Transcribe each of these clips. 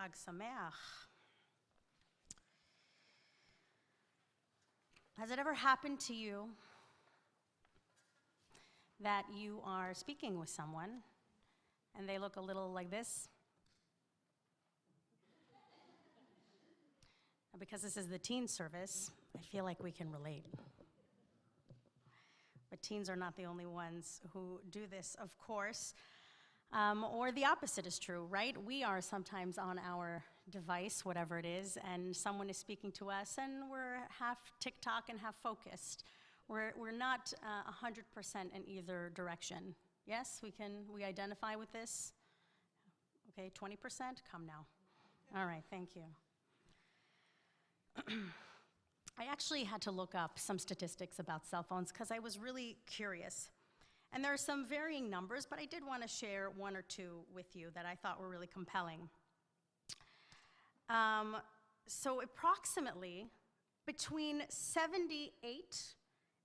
Chag Sameach. Has it ever happened to you that you are speaking with someone and they look a little like this? Because this is the teen service, I feel like we can relate. But teens are not the only ones who do this, of course. Or the opposite is true, right? We are sometimes on our device, whatever it is, and someone is speaking to us, and we're half TikTok and half focused. We're not 100% in either direction. Yes, we identify with this? Okay, 20%? Come now. All right, thank you. I actually had to look up some statistics about cell phones because I was really curious. And there are some varying numbers, but I did want to share one or two with you that I thought were really compelling. So approximately between 78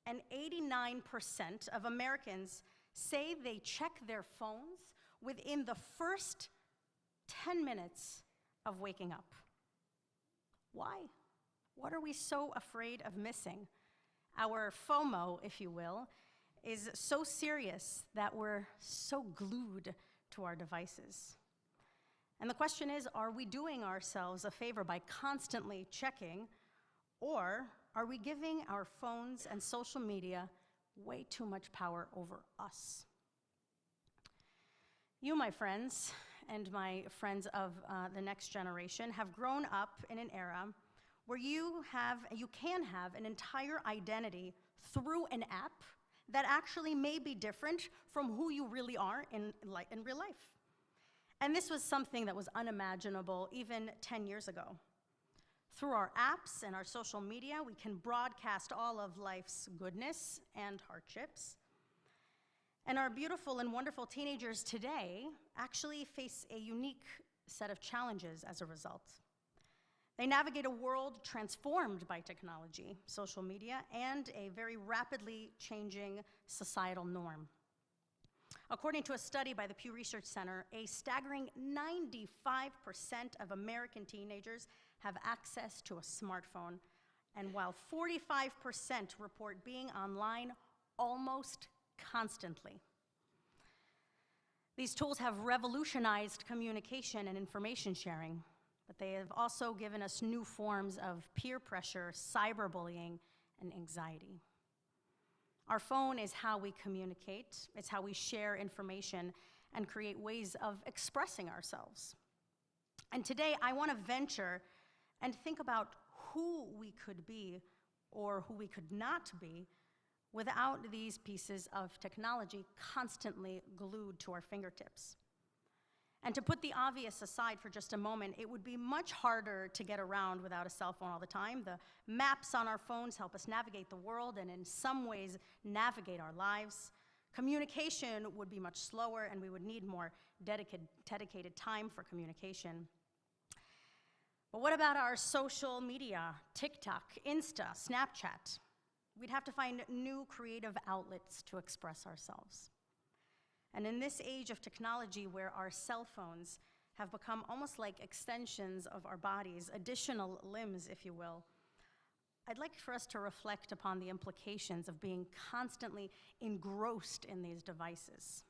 and 89% of Americans say they check their phones within the first 10 minutes of waking up. Why? What are we so afraid of missing? Our FOMO, if you will, is so serious that we're so glued to our devices. And the question is, are we doing ourselves a favor by constantly checking, or are we giving our phones and social media way too much power over us? You, my friends, and my friends of the next generation, have grown up in an era where you can have an entire identity through an app that actually may be different from who you really are in real life. And this was something that was unimaginable even 10 years ago. Through our apps and our social media, we can broadcast all of life's goodness and hardships. And our beautiful and wonderful teenagers today actually face a unique set of challenges as a result. They navigate a world transformed by technology, social media, and a very rapidly changing societal norm. According to a study by the Pew Research Center, a staggering 95% of American teenagers have access to a smartphone, and while 45% report being online almost constantly. These tools have revolutionized communication and information sharing, but they have also given us new forms of peer pressure, cyberbullying, and anxiety. Our phone is how we communicate, it's how we share information and create ways of expressing ourselves. And today I want to venture and think about who we could be or who we could not be without these pieces of technology constantly glued to our fingertips. And to put the obvious aside for just a moment, it would be much harder to get around without a cell phone all the time. The maps on our phones help us navigate the world and in some ways navigate our lives. Communication would be much slower and we would need more dedicated time for communication. But what about our social media, TikTok, Insta, Snapchat? We'd have to find new creative outlets to express ourselves. And in this age of technology where our cell phones have become almost like extensions of our bodies, additional limbs, if you will, I'd like for us to reflect upon the implications of being constantly engrossed in these devices.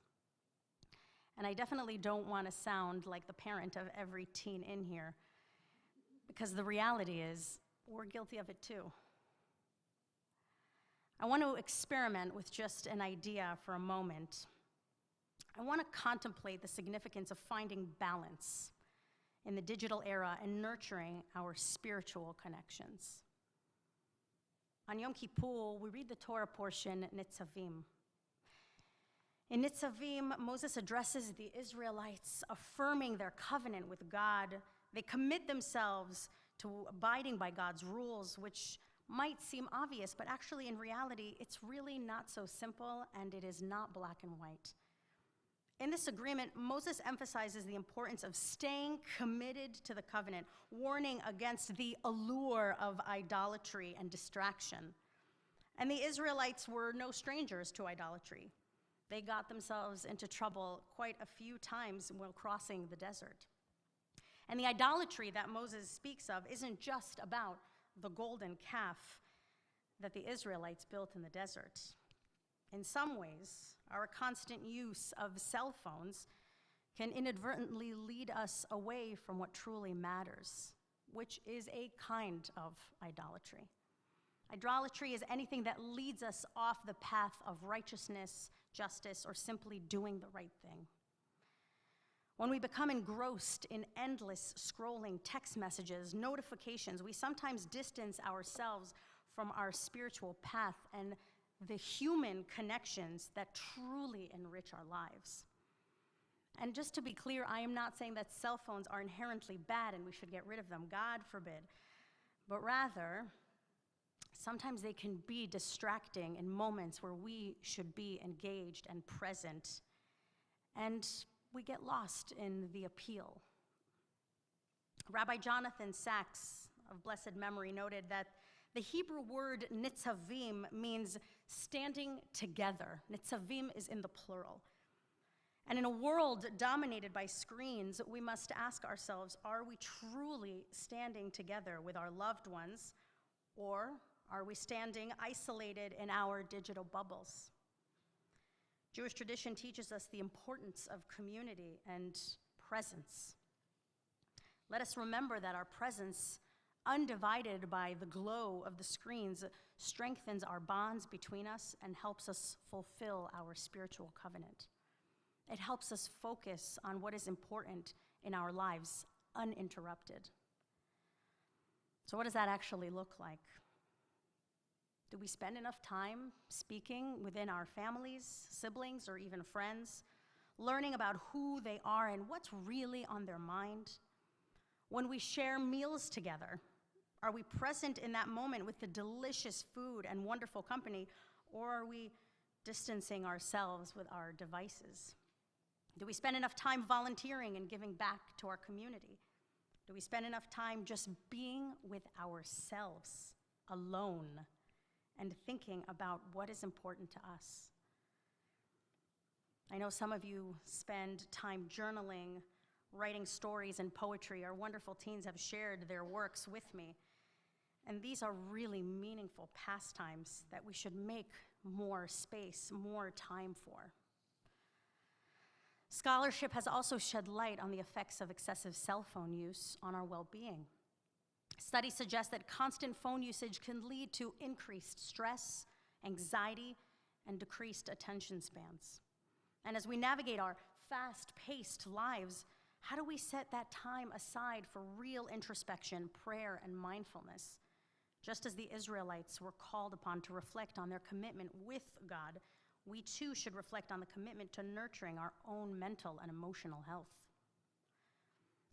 And I definitely don't want to sound like the parent of every teen in here, because the reality is we're guilty of it too. I want to experiment with just an idea for a moment. I want to contemplate the significance of finding balance in the digital era and nurturing our spiritual connections. On Yom Kippur, we read the Torah portion, Nitzavim. In Nitzavim, Moses addresses the Israelites, affirming their covenant with God. They commit themselves to abiding by God's rules, which might seem obvious, but actually in reality, it's really not so simple, and it is not black and white. In this agreement, Moses emphasizes the importance of staying committed to the covenant, warning against the allure of idolatry and distraction. And the Israelites were no strangers to idolatry. They got themselves into trouble quite a few times while crossing the desert. And the idolatry that Moses speaks of isn't just about the golden calf that the Israelites built in the desert. In some ways, our constant use of cell phones can inadvertently lead us away from what truly matters, which is a kind of idolatry. Idolatry is anything that leads us off the path of righteousness, justice, or simply doing the right thing. When we become engrossed in endless scrolling text messages, notifications, we sometimes distance ourselves from our spiritual path and the human connections that truly enrich our lives. And just to be clear, I am not saying that cell phones are inherently bad and we should get rid of them, God forbid. But rather, sometimes they can be distracting in moments where we should be engaged and present, and we get lost in the appeal. Rabbi Jonathan Sachs, of blessed memory, noted that the Hebrew word nitzavim means standing together. Nitzavim is in the plural. And in a world dominated by screens, we must ask ourselves, are we truly standing together with our loved ones, or are we standing isolated in our digital bubbles? Jewish tradition teaches us the importance of community and presence. Let us remember that our presence, undivided by the glow of the screens, strengthens our bonds between us and helps us fulfill our spiritual covenant. It helps us focus on what is important in our lives uninterrupted. So what does that actually look like? Do we spend enough time speaking within our families, siblings, or even friends, learning about who they are and what's really on their mind? When we share meals together, are we present in that moment with the delicious food and wonderful company, or are we distancing ourselves with our devices? Do we spend enough time volunteering and giving back to our community? Do we spend enough time just being with ourselves, alone, and thinking about what is important to us? I know some of you spend time journaling, writing stories and poetry. Our wonderful teens have shared their works with me. And these are really meaningful pastimes that we should make more space, more time for. Scholarship has also shed light on the effects of excessive cell phone use on our well-being. Studies suggest that constant phone usage can lead to increased stress, anxiety, and decreased attention spans. And as we navigate our fast-paced lives, how do we set that time aside for real introspection, prayer, and mindfulness? Just as the Israelites were called upon to reflect on their commitment with God, we too should reflect on the commitment to nurturing our own mental and emotional health.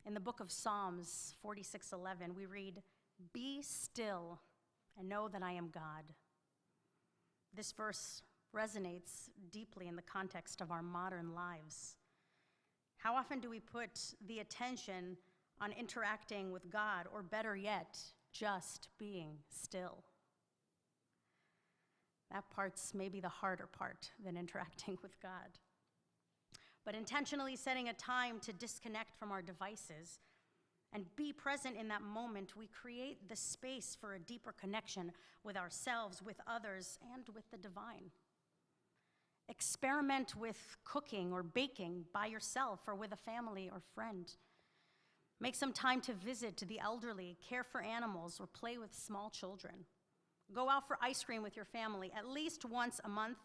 In the book of Psalms 46:11, we read, "Be still and know that I am God." This verse resonates deeply in the context of our modern lives. How often do we put the attention on interacting with God, or better yet, just being still? That part's maybe the harder part than interacting with God. But intentionally setting a time to disconnect from our devices and be present in that moment, we create the space for a deeper connection with ourselves, with others, and with the divine. Experiment with cooking or baking by yourself or with a family or friend. Make some time to visit the elderly, care for animals, or play with small children. Go out for ice cream with your family at least once a month,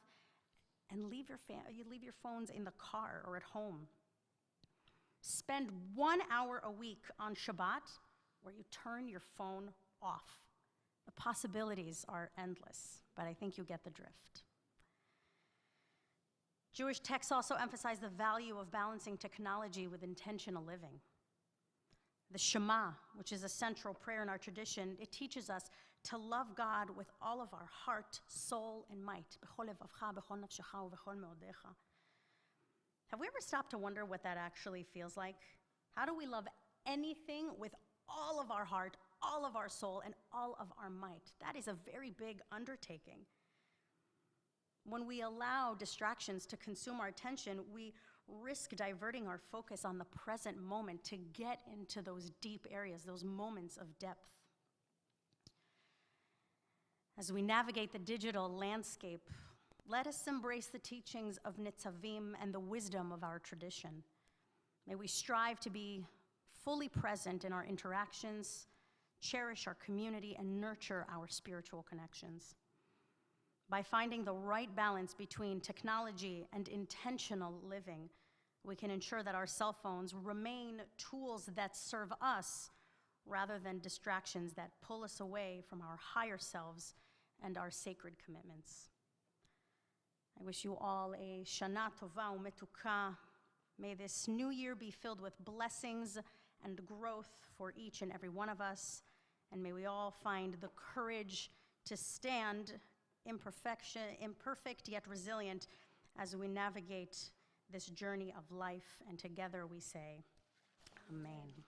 and leave your phones in the car or at home. Spend 1 hour a week on Shabbat where you turn your phone off. The possibilities are endless, but I think you get the drift. Jewish texts also emphasize the value of balancing technology with intentional living. The Shema, which is a central prayer in our tradition, it teaches us to love God with all of our heart, soul, and might. Have we ever stopped to wonder what that actually feels like? How do we love anything with all of our heart, all of our soul, and all of our might? That is a very big undertaking. When we allow distractions to consume our attention, we risk diverting our focus on the present moment to get into those deep areas, those moments of depth. As we navigate the digital landscape, let us embrace the teachings of Nitzavim and the wisdom of our tradition. May we strive to be fully present in our interactions, cherish our community, and nurture our spiritual connections. By finding the right balance between technology and intentional living, we can ensure that our cell phones remain tools that serve us rather than distractions that pull us away from our higher selves and our sacred commitments. I wish you all a Shana Tova Umetuka. May this new year be filled with blessings and growth for each and every one of us, and may we all find the courage to stand imperfect yet resilient as we navigate this journey of life, and together we say, Amen.